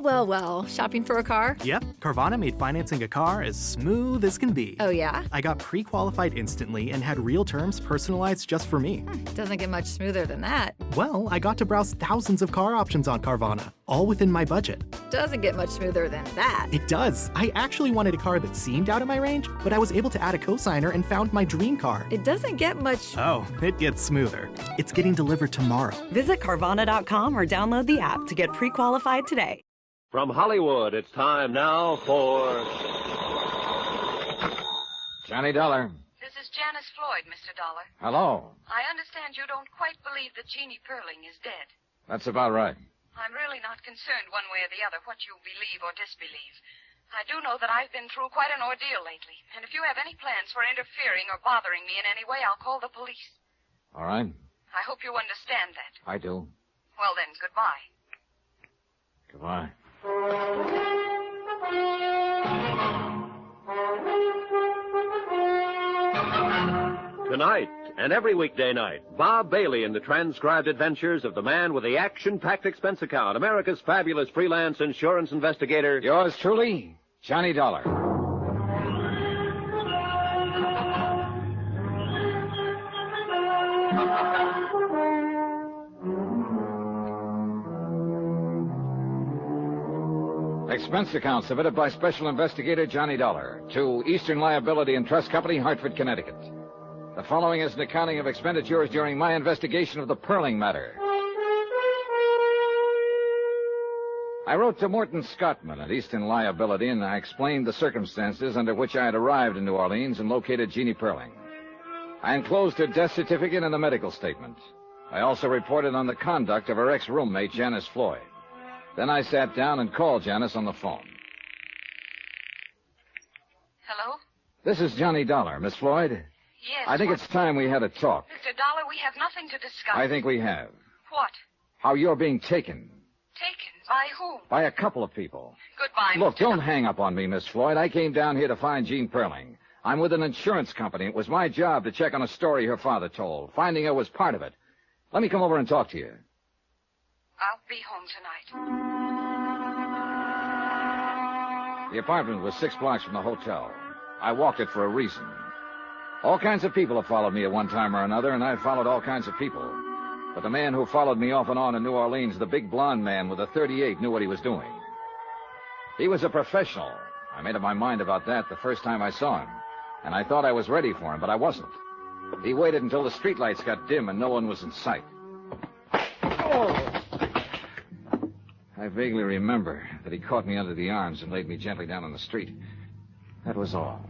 Well. Shopping for a car? Yep, Carvana made financing a car as smooth as can be. Oh, yeah? I got pre-qualified instantly and had real terms personalized just for me. Doesn't get much smoother than that. Well, I got to browse thousands of car options on Carvana, all within my budget. Doesn't get much smoother than that. It does. I actually wanted a car that seemed out of my range, but I was able to add a cosigner and found my dream car. It doesn't get much... Oh, it gets smoother. It's getting delivered tomorrow. Visit Carvana.com or download the app to get pre-qualified today. From Hollywood, it's time now for... Johnny Dollar. This is Janice Floyd, Mr. Dollar. Hello. I understand you don't quite believe that Jeannie Perling is dead. That's about right. I'm really not concerned one way or the other what you believe or disbelieve. I do know that I've been through quite an ordeal lately, and if you have any plans for interfering or bothering me in any way, I'll call the police. All right. I hope you understand that. I do. Well then, goodbye. Goodbye. Tonight and every weekday night, Bob Bailey in the transcribed adventures of the man with the action-packed expense account, America's fabulous freelance insurance investigator. Yours truly, Johnny Dollar. Expense account submitted by Special Investigator Johnny Dollar to Eastern Liability and Trust Company, Hartford, Connecticut. The following is an accounting of expenditures during my investigation of the Perling matter. I wrote to Morton Scottman at Eastern Liability, and I explained the circumstances under which I had arrived in New Orleans and located Jeannie Perling. I enclosed her death certificate and a medical statement. I also reported on the conduct of her ex-roommate, Janice Floyd. Then I sat down and called Janice on the phone. Hello? This is Johnny Dollar, Miss Floyd. Yes. I think it's time we had a talk. Mr. Dollar, we have nothing to discuss. I think we have. What? How you're being taken. Taken? By whom? By a couple of people. Goodbye, Look, Mr. don't Dollar. hang up on me, Miss Floyd. I came down here to find Jean Perling. I'm with an insurance company. It was my job to check on a story her father told. Finding her was part of it. Let me come over and talk to you. I'll be home tonight. The apartment was 6 blocks from the hotel. I walked it for a reason. All kinds of people have followed me at one time or another, and I've followed all kinds of people. But the man who followed me off and on in New Orleans, the big blonde man with a .38, knew what he was doing. He was a professional. I made up my mind about that the first time I saw him. And I thought I was ready for him, but I wasn't. He waited until the streetlights got dim and no one was in sight. Oh! I vaguely remember that he caught me under the arms and laid me gently down on the street. That was all.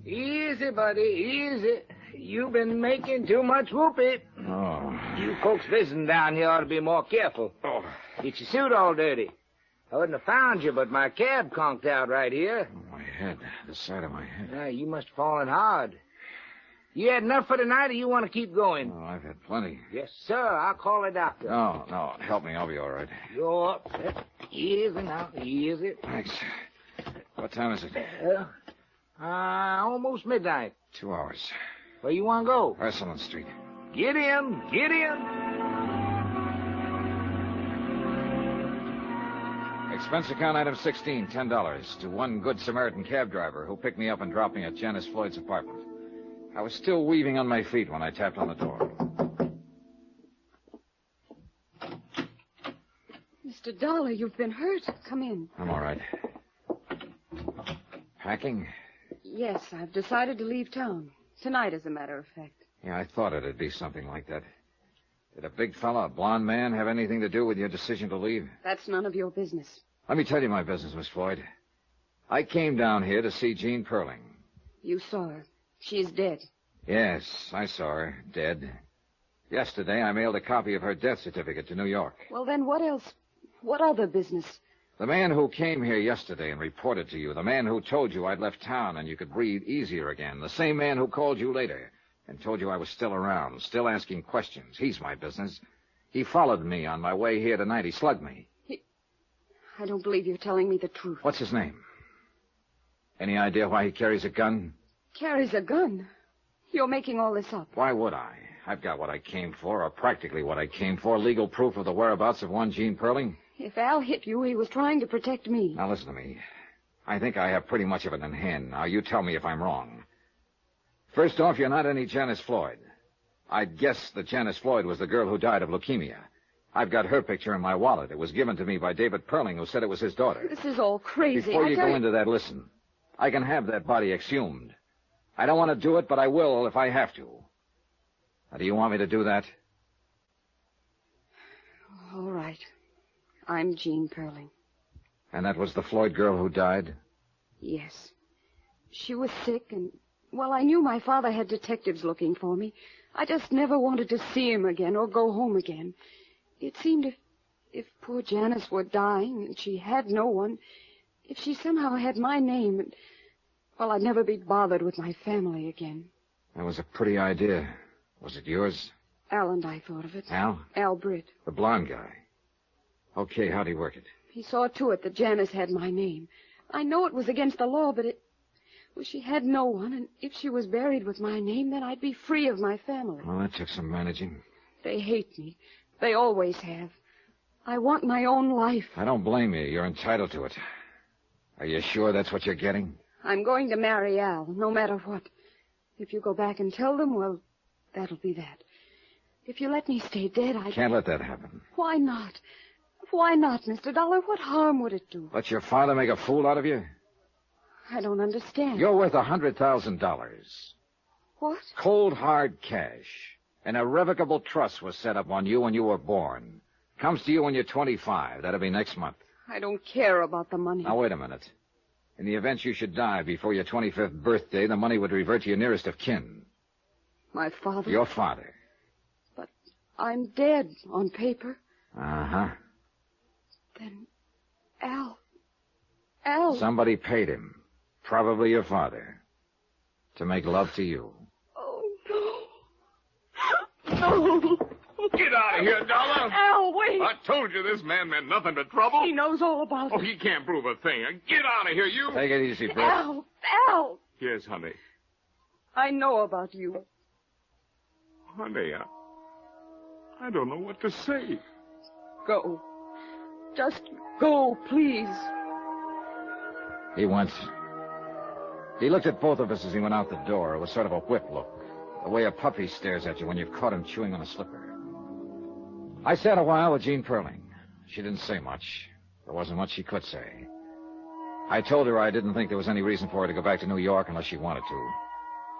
Easy, buddy, easy. You've been making too much whoopee. Oh. You folks visiting down here ought to be more careful. Oh. Get your suit all dirty. I wouldn't have found you, but my cab conked out right here. My head, the side of my head. You must have fallen hard. You had enough for tonight, or you want to keep going? Oh, I've had plenty. Yes, sir. I'll call a doctor. No, help me. I'll be all right. You're upset. Easy now, easy. Thanks. What time is it? Almost midnight. 2 hours. Where you want to go? Ursuline Street. Get in, get in. Expense account item 16, $10 to one Good Samaritan cab driver who picked me up and dropped me at Janice Floyd's apartment. I was still weaving on my feet when I tapped on the door. Mr. Dollar, you've been hurt. Come in. I'm all right. Packing? Yes, I've decided to leave town. Tonight, as a matter of fact. Yeah, I thought it'd be something like that. Did a big fella, a blonde man, have anything to do with your decision to leave? That's none of your business. Let me tell you my business, Miss Floyd. I came down here to see Jean Perling. You saw her. She's dead. Yes, I saw her, dead. Yesterday, I mailed a copy of her death certificate to New York. Well, then what else? What other business? The man who came here yesterday and reported to you, the man who told you I'd left town and you could breathe easier again, the same man who called you later and told you I was still around, still asking questions. He's my business. He followed me on my way here tonight. He slugged me. I don't believe you're telling me the truth. What's his name? Any idea why he carries a gun? Carries a gun. You're making all this up. Why would I? I've got what I came for, or practically what I came for, legal proof of the whereabouts of one Gene Perling. If Al hit you, he was trying to protect me. Now, listen to me. I think I have pretty much of it in hand. Now, you tell me if I'm wrong. First off, you're not any Janice Floyd. I'd guess that Janice Floyd was the girl who died of leukemia. I've got her picture in my wallet. It was given to me by David Perling, who said it was his daughter. This is all crazy. Before you go into that, listen. I can have that body exhumed. I don't want to do it, but I will if I have to. Now, do you want me to do that? All right. I'm Jean Perling. And that was the Floyd girl who died? Yes. She was sick, and, well, I knew my father had detectives looking for me. I just never wanted to see him again or go home again. It seemed if poor Janice were dying and she had no one, if she somehow had my name, and, well, I'd never be bothered with my family again. That was a pretty idea. Was it yours? Al and I thought of it. Al? Al Britt. The blonde guy. Okay, how'd he work it? He saw to it that Janice had my name. I know it was against the law, but well, she had no one, and if she was buried with my name, then I'd be free of my family. Well, that took some managing. They hate me. They always have. I want my own life. I don't blame you. You're entitled to it. Are you sure that's what you're getting? I'm going to marry Al, no matter what. If you go back and tell them, well, that'll be that. If you let me stay dead, I can't let that happen. Why not? Why not, Mr. Dollar? What harm would it do? Let your father make a fool out of you? I don't understand. You're worth $100,000. What? Cold, hard cash. An irrevocable trust was set up on you when you were born. Comes to you when you're 25. That'll be next month. I don't care about the money. Now, wait a minute. In the event you should die before your 25th birthday, the money would revert to your nearest of kin. My father? Your father. But I'm dead on paper. Uh-huh. Then Al... Somebody paid him. Probably your father. To make love to you. Oh, no. No. Get out of here, Dollar. Al, wait. I told you this man meant nothing but trouble. He knows all about it. Oh, he can't prove a thing. Get out of here, you. Take it easy, Brett. Al. Yes, honey. I know about you. Honey, I don't know what to say. Go. Just go, please. He went. He looked at both of us as he went out the door. It was sort of a whip look. The way a puppy stares at you when you've caught him chewing on a slipper. I sat a while with Jean Perling. She didn't say much. There wasn't much she could say. I told her I didn't think there was any reason for her to go back to New York unless she wanted to.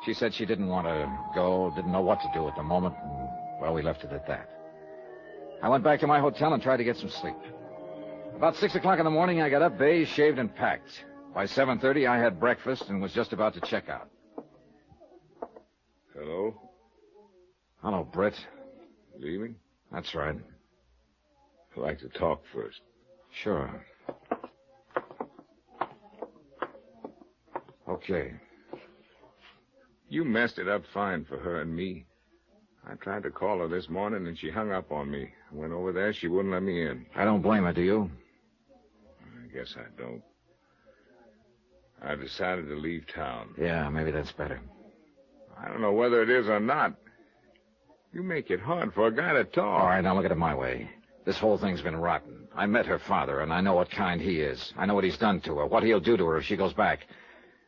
She said she didn't want to go, didn't know what to do at the moment, and, well, we left it at that. I went back to my hotel and tried to get some sleep. About 6 o'clock in the morning, I got up, bathed, shaved, and packed. By 7:30, I had breakfast and was just about to check out. Hello? Hello, Britt. Leaving? That's right. I'd like to talk first. Sure. Okay. You messed it up fine for her and me. I tried to call her this morning, and she hung up on me. I went over there, she wouldn't let me in. I don't blame her, do you? I guess I don't. I decided to leave town. Yeah, maybe that's better. I don't know whether it is or not. You make it hard for a guy to talk. All right, now look at it my way. This whole thing's been rotten. I met her father, and I know what kind he is. I know what he's done to her, what he'll do to her if she goes back.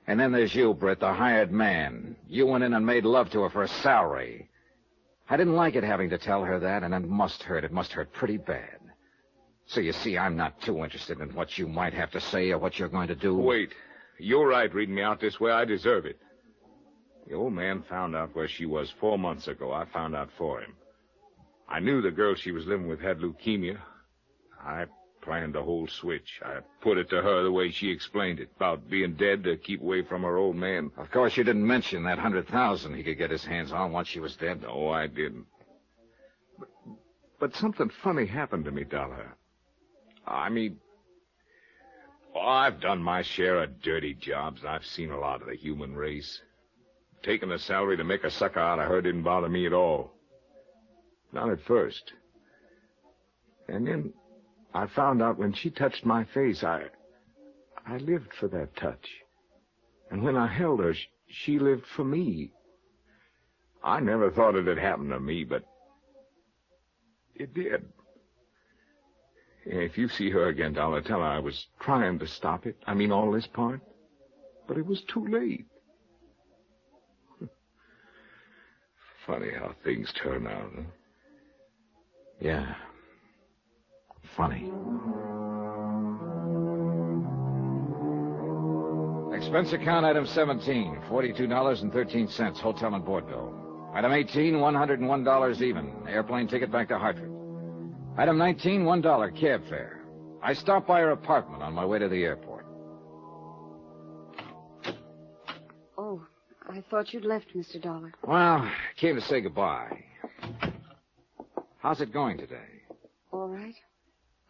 And then there's you, Britt, the hired man. You went in and made love to her for a salary. I didn't like it having to tell her that, and it must hurt. It must hurt pretty bad. So you see, I'm not too interested in what you might have to say or what you're going to do. Wait. You're right reading me out this way. I deserve it. The old man found out where she was 4 months ago. I found out for him. I knew the girl she was living with had leukemia. I planned the whole switch. I put it to her the way she explained it, about being dead to keep away from her old man. Of course, you didn't mention that $100,000 he could get his hands on once she was dead. No, I didn't. But something funny happened to me, Dollar. I mean, I've done my share of dirty jobs, and I've seen a lot of the human race. Taking a salary to make a sucker out of her didn't bother me at all. Not at first. And then I found out when she touched my face, I lived for that touch. And when I held her, she lived for me. I never thought it'd happen to me, but it did. If you see her again, Dollar, tell her I was trying to stop it. I mean, all this part. But it was too late. Funny how things turn out, huh? Yeah. Funny. Expense account item 17, $42.13, hotel and board bill. Item 18, $101 even, airplane ticket back to Hartford. Item 19, $1 cab fare. I stopped by her apartment on my way to the airport. Oh, I thought you'd left, Mr. Dollar. Well, came to say goodbye. How's it going today? All right.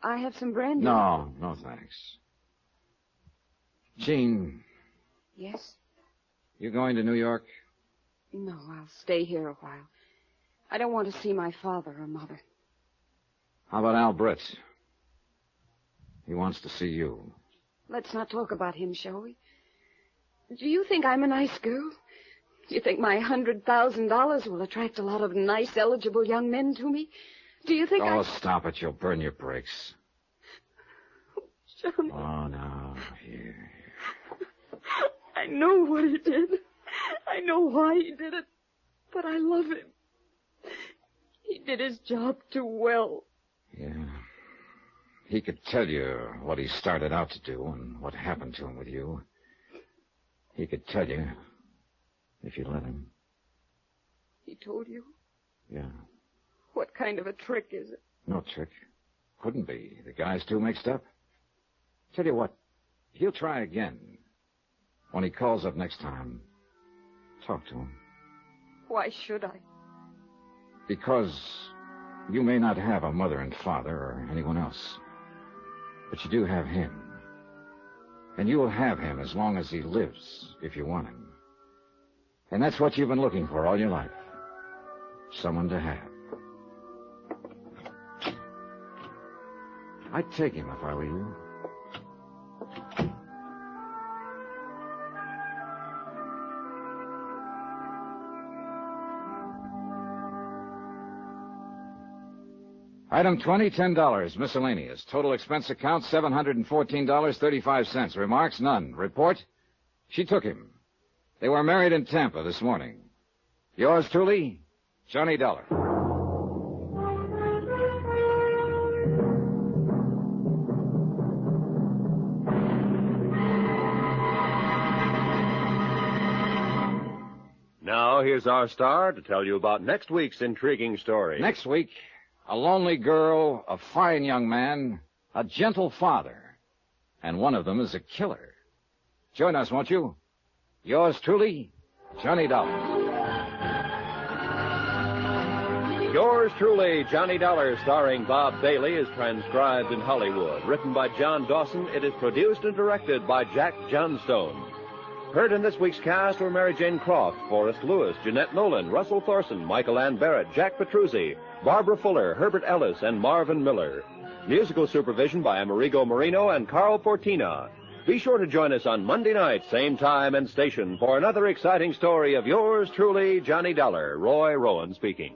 I have some brandy. No, thanks. Jean, Yes? you going to New York? No, I'll stay here a while. I don't want to see my father or mother. How about Al Britt? He wants to see you. Let's not talk about him, shall we? Do you think I'm a nice girl? Do you think my $100,000 will attract a lot of nice, eligible young men to me? Do you think Oh, stop it. You'll burn your brakes. Johnny, Oh, no. Here. I know what he did. I know why he did it. But I love him. He did his job too well. Yeah. He could tell you what he started out to do and what happened to him with you. He could tell you if you let him. He told you? Yeah. What kind of a trick is it? No trick. Couldn't be. The guy's too mixed up. Tell you what, he'll try again. When he calls up next time, talk to him. Why should I? Because you may not have a mother and father or anyone else. But you do have him. And you will have him as long as he lives, if you want him. And that's what you've been looking for all your life. Someone to have. I'd take him if I were you. Item 20, $10, miscellaneous. Total expense account, $714.35. Remarks, none. Report, she took him. They were married in Tampa this morning. Yours truly, Johnny Dollar. Now, here's our star to tell you about next week's intriguing story. Next week, a lonely girl, a fine young man, a gentle father, and one of them is a killer. Join us, won't you? Yours truly, Johnny Dollar. Yours truly, Johnny Dollar, starring Bob Bailey, is transcribed in Hollywood. Written by John Dawson, it is produced and directed by Jack Johnstone. Heard in this week's cast were Mary Jane Croft, Forrest Lewis, Jeanette Nolan, Russell Thorson, Michael Ann Barrett, Jack Petruzzi, Barbara Fuller, Herbert Ellis, and Marvin Miller. Musical supervision by Amerigo Marino and Carl Fortina. Be sure to join us on Monday night, same time and station, for another exciting story of yours truly, Johnny Dollar. Roy Rowan speaking.